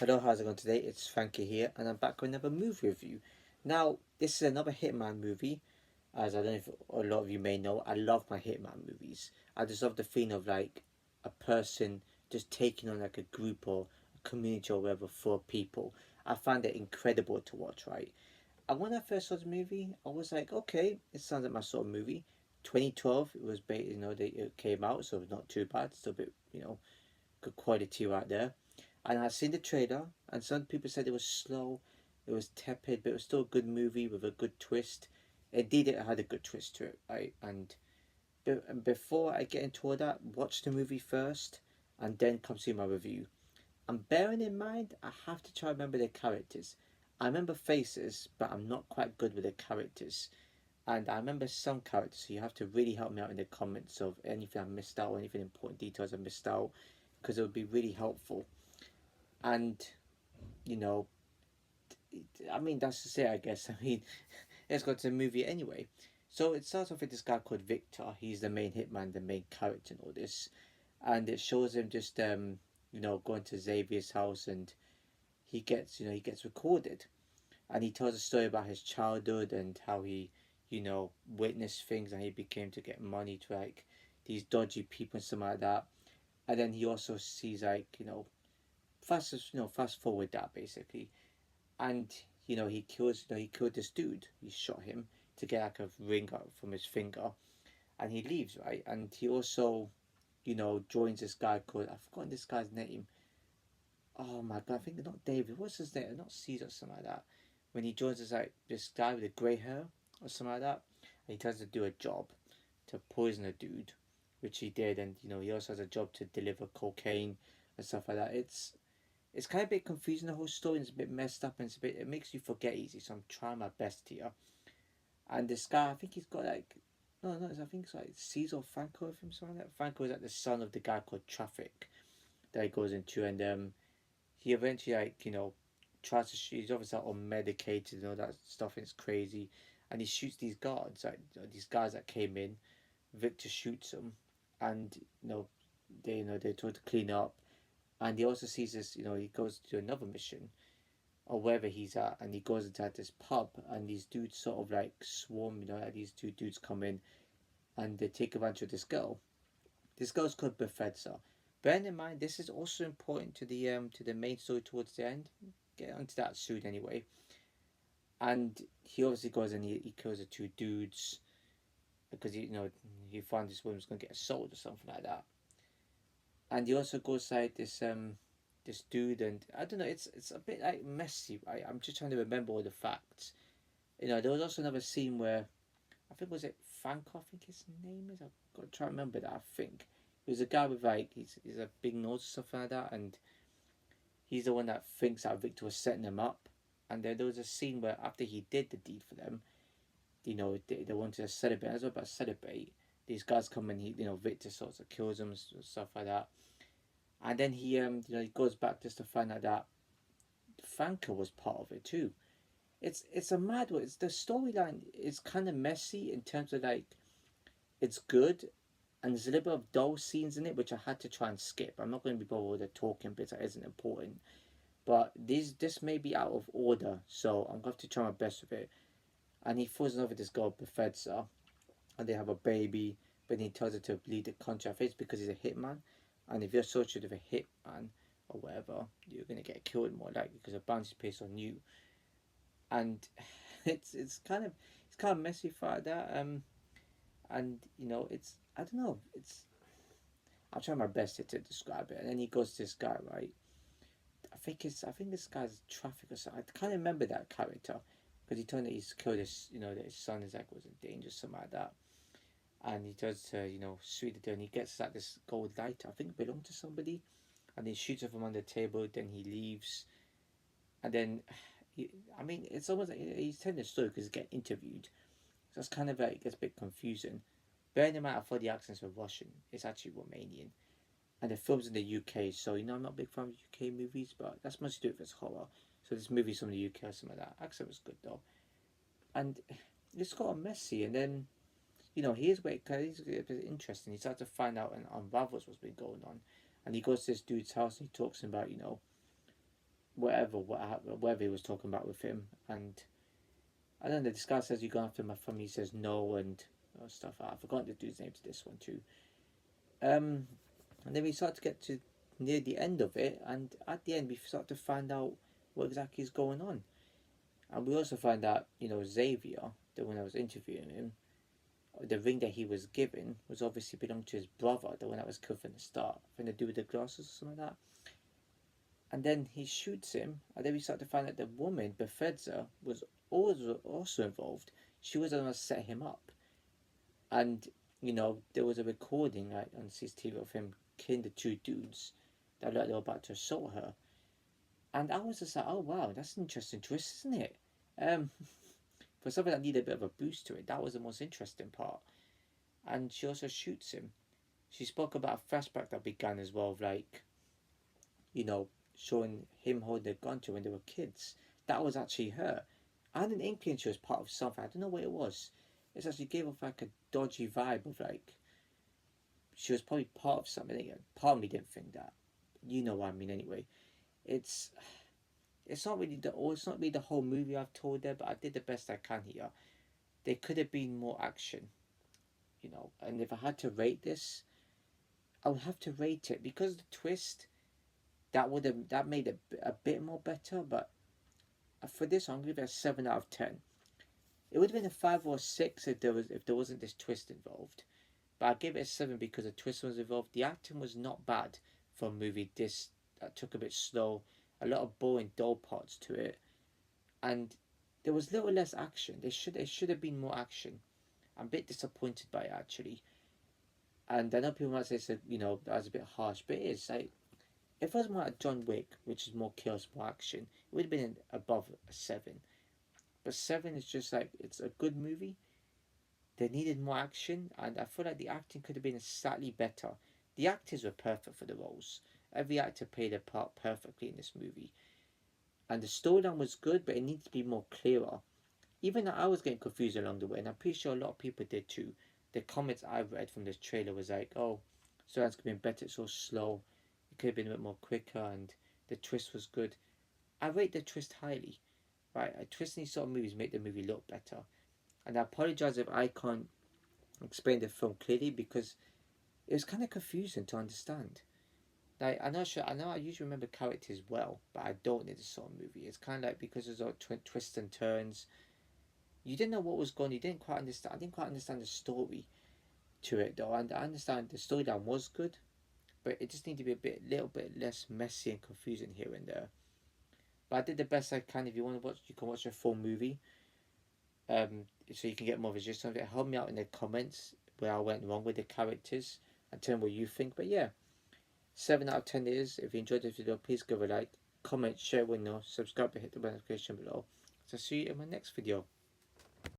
Hello, how's it going today? It's Frankie here, and I'm back with another movie review. Now, this is another Hitman movie. As I don't know if a lot of you may know, I love my Hitman movies. I just love the feeling of like a person just taking on like a group or a community or whatever for people. I find it incredible to watch, right? And when I first saw the movie, I was like, okay, it sounds like my sort of movie. 2012, it was, it came out, so not too bad. Still a bit, good quality right there. And I seen the trailer, and some people said it was slow, it was tepid, but it was still a good movie with a good twist. Indeed, it had a good twist to it, right? And before I get into all that, watch the movie first, and then come see my review. And bearing in mind, I have to try to remember the characters. I remember faces, but I'm not quite good with the characters. And I remember some characters, so you have to really help me out in the comments of anything I missed out, or anything important details I missed out, because it would be really helpful. And you know, I mean, that's to say, I guess. I mean, let's go to the movie anyway. So it starts off with this guy called Victor. He's the main hitman, the main character in all this, and it shows him just going to Xavier's house, and he gets recorded, and he tells a story about his childhood and how he witnessed things and he became to get money to like these dodgy people and something like that. And then he also sees like fast forward that basically, and he killed this dude. He shot him to get like a ring out from his finger, and he leaves, right. And he also joins this guy called, I've forgotten this guy's name. Oh my god, I think not David. What's his name? Not Caesar, something like that. When he joins this guy with the grey hair or something like that, and he tries to do a job to poison a dude, which he did. And he also has a job to deliver cocaine and stuff like that. It's kind of a bit confusing, the whole story, and it's a bit messed up, and it makes you forget easy. So I'm trying my best here. And this guy, I think he's got like no, I think it's like Caesar Franco with him, something like that. Franco is like the son of the guy called Traffic that he goes into, and he eventually tries to shoot. He's obviously like, all medicated and all that stuff, and it's crazy. And he shoots these guards, like these guys that came in. Victor shoots them, and they're told to clean up. And he also sees this. He goes to another mission or wherever he's at, and he goes into this pub, and these dudes sort of like swarm. Like these two dudes come in, and they take advantage of this girl. This girl's called Bethesda. Bearing in mind, this is also important to the main story towards the end. Get onto that soon anyway. And he obviously goes and he kills the two dudes because he found this woman's gonna get sold or something like that. And he also goes like this dude, and I don't know, it's a bit like messy, right? I'm just trying to remember all the facts. There was also another scene where I think, was it Franco, I think his name is. I've got to try to remember that. I think he was a guy with like he's a big nose or something like that, and he's the one that thinks that Victor was setting him up. And then there was a scene where after he did the deed for them, they wanted to celebrate. As well about celebrate, these guys come and Victor sort of kills them and stuff like that. And then he goes back just to find out that Franco was part of it too. It's a mad one. It's the storyline is kind of messy in terms of like it's good, and there's a little bit of dull scenes in it which I had to try and skip. I'm not going to be bothered with the talking bits that isn't important, but this may be out of order, so I'm going to have to try my best with it. And he falls in love with this girl Bethesda, and they have a baby, but he tells her to leave the country. I think it's because he's a hitman, and if you're associated with a hitman or whatever, you're going to get killed more likely because a bounty is placed on you. And it's kind of messy for that. And it's, I don't know, it's, I'll try my best to describe it. And then he goes to this guy, right? I think this guy's traffic or something. I can't remember that character because he told me that he's killed his, that his son is like was in danger, something like that. And he does to sweet the deal, and he gets like this gold lighter. I think it belonged to somebody, and he shoots it from under the table. Then he leaves, and then I mean, it's almost like he's telling the story because he's getting interviewed. So it's kind of like, it gets a bit confusing. Bearing in mind, I thought the accents were Russian. It's actually Romanian. And the film's in the UK, so I'm not a big fan of UK movies, but that's much to do if it's horror. So this movie's from the UK or something like that. Accent was good though. And it's got a messy, and then, here's where it's a bit interesting. He starts to find out and unravels what's been going on. And he goes to this dude's house and he talks about, whatever he was talking about with him. And I don't know, this guy says, "You go after my family," he says no, and stuff. I forgot the dude's name to this one too. Um, and then we start to get to near the end of it, and at the end we start to find out what exactly is going on. And we also find out, Xavier, the one that was interviewing him, the ring that he was given was obviously belonged to his brother, the one that was killed from the start, from the dude with the glasses or something like that. And then he shoots him, and then we start to find out the woman, Bethesda, was also involved. She was the one that set him up. And, there was a recording on CCTV of him killing the two dudes that looked like they were about to assault her. And I was just like, oh wow, that's an interesting twist, isn't it? Um, for something that needed a bit of a boost to it, that was the most interesting part. And she also shoots him. She spoke about a flashback that began as well, of like, you know, showing him holding a gun to when they were kids. That was actually her. I had an inkling she was part of something. I don't know what it was. It actually gave off like a dodgy vibe of like she was probably part of something. Again, part of me didn't think that. You know what I mean, anyway. It's it's not really the whole movie I've told there, but I did the best I can here. There could have been more action, and if I had to rate this, I would have to rate it because the twist that made it a bit more better. But for this, I'm gonna give it a 7 out of 10. It would have been a 5 or 6 if there wasn't this twist involved. But I give it a 7 because the twist was involved. The acting was not bad for a movie this that took a bit slow. A lot of boring, dull parts to it, and there was little less action. There should have been more action. I'm a bit disappointed by it actually. And I know people might say, so, that was a bit harsh, but it is like if it was more like John Wick, which is more chaos, more action, it would have been above a 7. But 7 is just like it's a good movie. They needed more action, and I feel like the acting could have been slightly better. The actors were perfect for the roles. Every actor played their part perfectly in this movie. And the storyline was good, but it needs to be more clearer. Even I was getting confused along the way, and I'm pretty sure a lot of people did too. The comments I read from this trailer was like, "Oh, so that's been better. It's so slow. It could have been a bit more quicker, and the twist was good." I rate the twist highly. Right, a twist in these sort of movies make the movie look better. And I apologize if I can't explain the film clearly because it was kind of confusing to understand. Like I know I usually remember characters well, but I don't in this sort of movie. It's kind of like because there's all twists and turns. You didn't know what was going. You didn't quite understand. I didn't quite understand the story to it though, and I understand the storyline was good, but it just needed to be little bit less messy and confusing here and there. But I did the best I can. If you want to watch, you can watch a full movie. So you can get more of a gist of it. Help me out in the comments where I went wrong with the characters and tell me what you think. But yeah, 7 out of 10 is. If you enjoyed this video, please give a like, comment, share with us, subscribe, and hit the notification below. So see you in my next video.